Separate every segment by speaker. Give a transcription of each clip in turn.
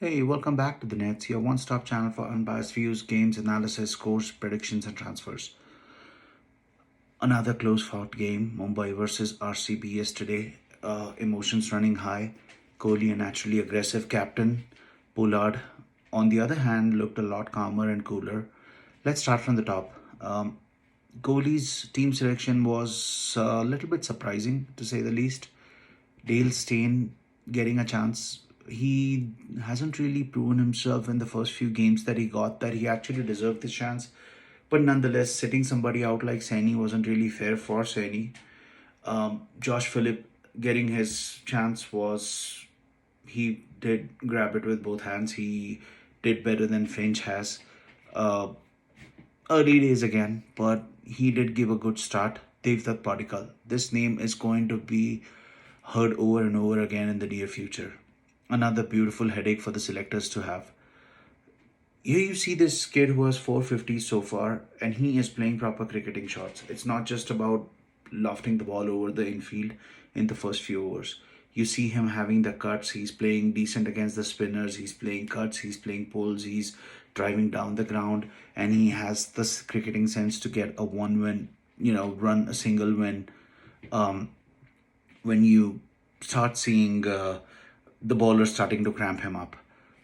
Speaker 1: Hey, welcome back to the Nets, your one stop channel for unbiased views, games, analysis, scores, predictions, and transfers. Another close fought game, Mumbai versus RCB yesterday. Emotions running high. Kohli, a naturally aggressive captain. Pollard, on the other hand, looked a lot calmer and cooler. Let's start from the top. Kohli's team selection was a little bit surprising, to say the least. Dale Steyn getting a chance. He hasn't really proven himself in the first few games that he got that he actually deserved this chance. But nonetheless, sitting somebody out like Saini wasn't really fair for Saini. Josh Phillip getting his chance was he did grab it with both hands. He did better than Finch has. Uh, Early days again, but he did give a good start. Devdutt Paddikal. This name is going to be heard over and over again in the near future. Another beautiful headache for the selectors to have. Here you see this kid who has 450 so far, and he is playing proper cricketing shots. It's not just about lofting the ball over the infield in the first few overs. You see him having the cuts. He's playing decent against the spinners. He's playing cuts. He's playing pulls. He's driving down the ground, and he has this cricketing sense to get a one win. Run a single win. When you start seeing the bowler starting to cramp him up.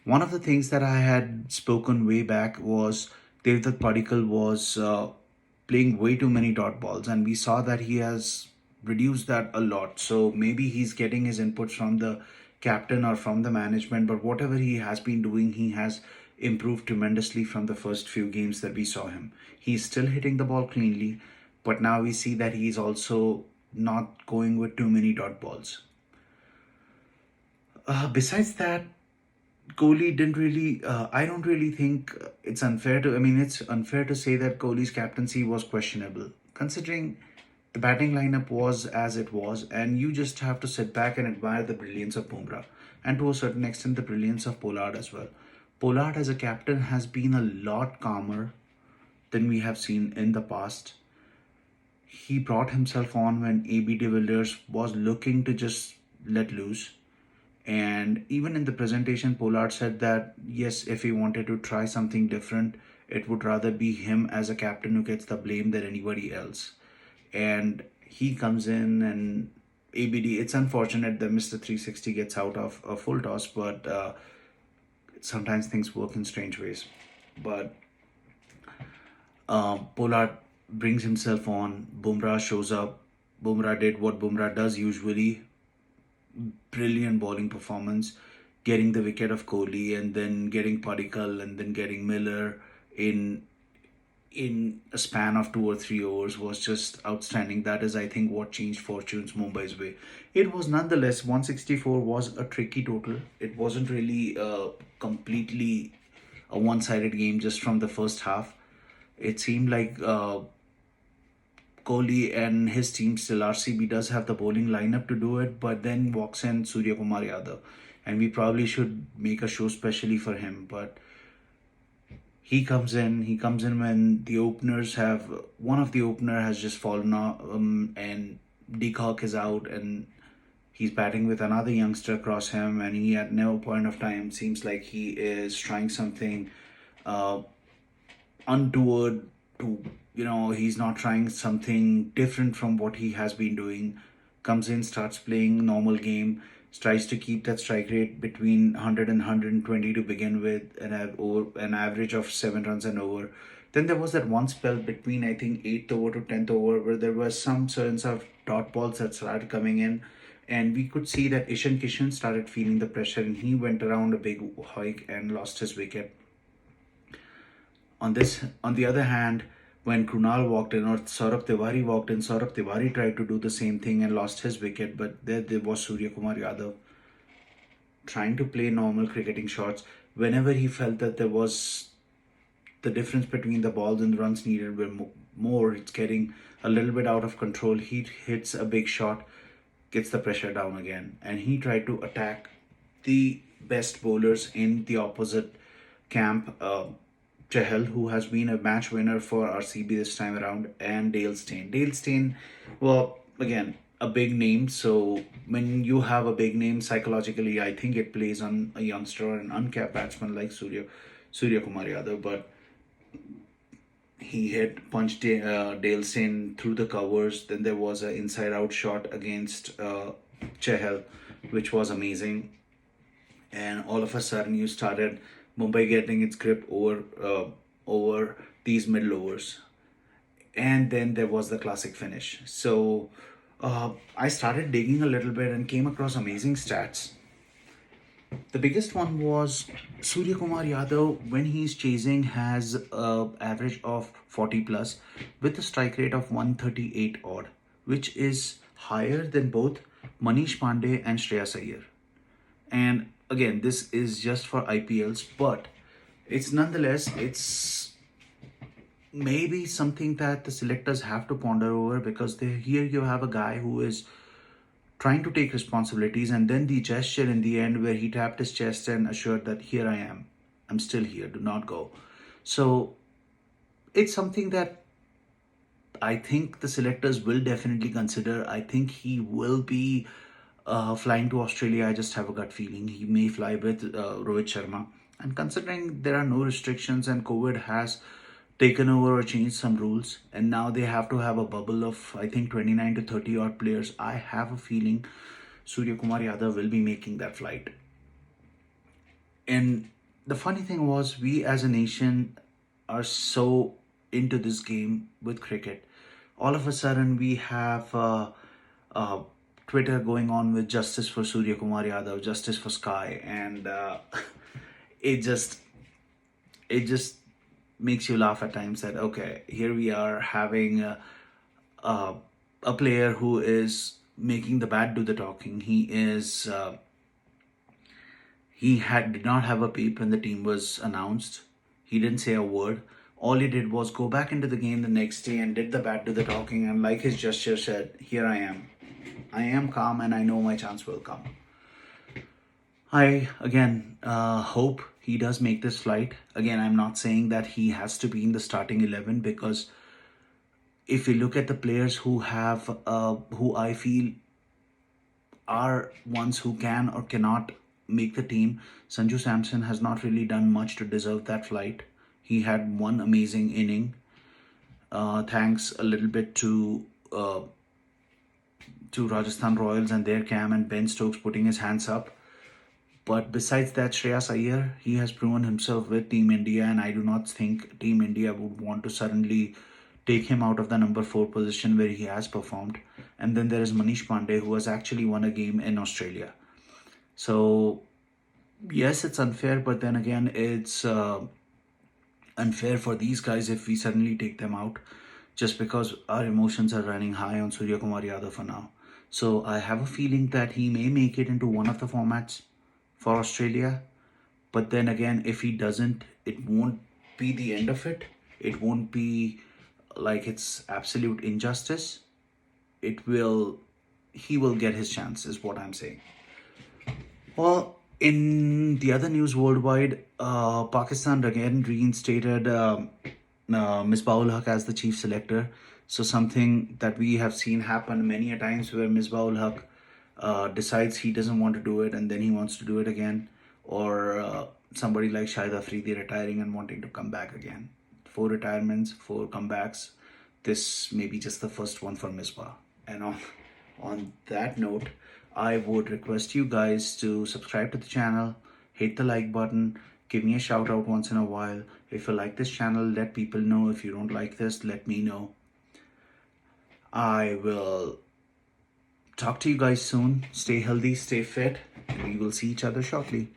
Speaker 1: One of the things that I had spoken way back was Devdutt Paddikal was playing way too many dot balls, and we saw that he has reduced that a lot. So maybe he's getting his inputs from the captain or from the management, but whatever he has been doing, he has improved tremendously from the first few games that we saw him. He's still hitting the ball cleanly, but now we see that he's also not going with too many dot balls. Besides that, Kohli didn't really. I don't really think it's unfair to. I mean, it's unfair to say that Kohli's captaincy was questionable, considering the batting lineup was as it was, and you just have to sit back and admire the brilliance of Bumrah, and to a certain extent, the brilliance of Pollard as well. Pollard as a captain has been a lot calmer than we have seen in the past. He brought himself on when AB de Villiers was looking to just let loose. And even in the presentation, Pollard said that yes, if he wanted to try something different, it would rather be him as a captain who gets the blame than anybody else. And he comes in and ABD, it's unfortunate that Mr. 360 gets out of a full toss, but sometimes things work in strange ways. But Pollard brings himself on, Bumrah shows up. Bumrah did what Bumrah does usually, brilliant bowling performance, getting the wicket of Kohli and then getting Paddikal and then getting Miller in a span of 2 or 3 overs was just outstanding. That is, I think, what changed fortunes Mumbai's way. It was nonetheless 164 was a tricky total. It wasn't really completely a one-sided game just from the first half. It seemed like Kohli and his team still RCB does have the bowling lineup to do it, but then walks in Surya Kumar Yadav, and we probably should make a show specially for him. But he comes in. He comes in when the openers have one of the opener has just fallen off, and Deacock is out, and he's batting with another youngster across him, and he at no point of time seems like he is trying something uh, untoward to he's not trying something different from what he has been doing. Comes in, starts playing normal game, tries to keep that strike rate between 100 and 120 to begin with, and have over an average of 7 runs and over. Then there was that one spell between, I think, 8th over to 10th over where there was some sense of dot balls that started coming in, and we could see that Ishan Kishan started feeling the pressure, and he went around a big hike and lost his wicket. On the other hand, when Krunal walked in or Saurabh Tiwari walked in, Saurabh Tiwari tried to do the same thing and lost his wicket. But there was Surya Kumar Yadav trying to play normal cricketing shots. Whenever he felt that there was the difference between the balls and the runs needed were more, it's getting a little bit out of control. He hits a big shot, gets the pressure down again, and he tried to attack the best bowlers in the opposite camp. Chahal, who has been a match winner for RCB this time around, and Dale Steyn. Dale Steyn, well, again, a big name. So when you have a big name, psychologically, I think it plays on a youngster, an uncapped batsman like Surya Kumar Yadav. But he hit punched Dale Steyn through the covers. Then there was an inside-out shot against Chehel, which was amazing. And all of a sudden, you started Mumbai getting its grip over these middle overs, and then there was the classic finish. So I started digging a little bit and came across amazing stats. The biggest one was Surya Kumar Yadav, when he's chasing, has a average of 40 plus with a strike rate of 138 odd, which is higher than both Manish Pandey and Shreyas Iyer. And again, this is just for IPLs, but it's nonetheless, it's maybe something that the selectors have to ponder over, because here you have a guy who is trying to take responsibilities, and then the gesture in the end where he tapped his chest and assured that here I am, I'm still here, do not go. So it's something that I think the selectors will definitely consider. I think he will be flying to Australia. I just have a gut feeling he may fly with Rohit Sharma. And considering there are no restrictions and COVID has taken over or changed some rules, and now they have to have a bubble of, I think, 29 to 30 odd players, I have a feeling Surya Kumar Yadav will be making that flight. And the funny thing was, we as a nation are so into this game with cricket. All of a sudden, we have uh, Twitter going on with justice for Surya Kumar Yadav, justice for Sky, and it just it just makes you laugh at times that okay, here we are having uh, a player who is making the bat do the talking. He did not have a peep when the team was announced. He didn't say a word. All he did was go back into the game the next day and did the bat do the talking, and like his gesture said, here I am. I am calm and I know my chance will come. I again hope he does make this flight. Again, I'm not saying that he has to be in the starting 11, because if you look at the players who I feel are ones who can or cannot make the team, Sanju Samson has not really done much to deserve that flight. He had one amazing inning, thanks a little bit to Rajasthan Royals and their cam and Ben Stokes putting his hands up. But besides that, Shreyas Iyer, he has proven himself with Team India, and I do not think Team India would want to suddenly take him out of the number 4 position where he has performed. And then there is Manish Pandey, who has actually won a game in Australia. So, yes, it's unfair, but then again, it's unfair for these guys if we suddenly take them out, just because our emotions are running high on Surya Kumar Yadav for now. So, I have a feeling that he may make it into one of the formats for Australia. But then again, if he doesn't, it won't be the end of it. It won't be like it's absolute injustice. He will get his chance, is what I'm saying. Well, in the other news worldwide, Pakistan again reinstated Misbah-ul Haq as the chief selector. So something that we have seen happen many a times, where Misbah-ul Haq decides he doesn't want to do it and then he wants to do it again, or somebody like Shahid Afridi retiring and wanting to come back again. 4 retirements, 4 comebacks. This may be just the first one for Misbah. And on that note, I would request you guys to subscribe to the channel, hit the like button, give me a shout out once in a while. If you like this channel, let people know. If you don't like this, let me know. I will talk to you guys soon. Stay healthy, stay fit, and we will see each other shortly.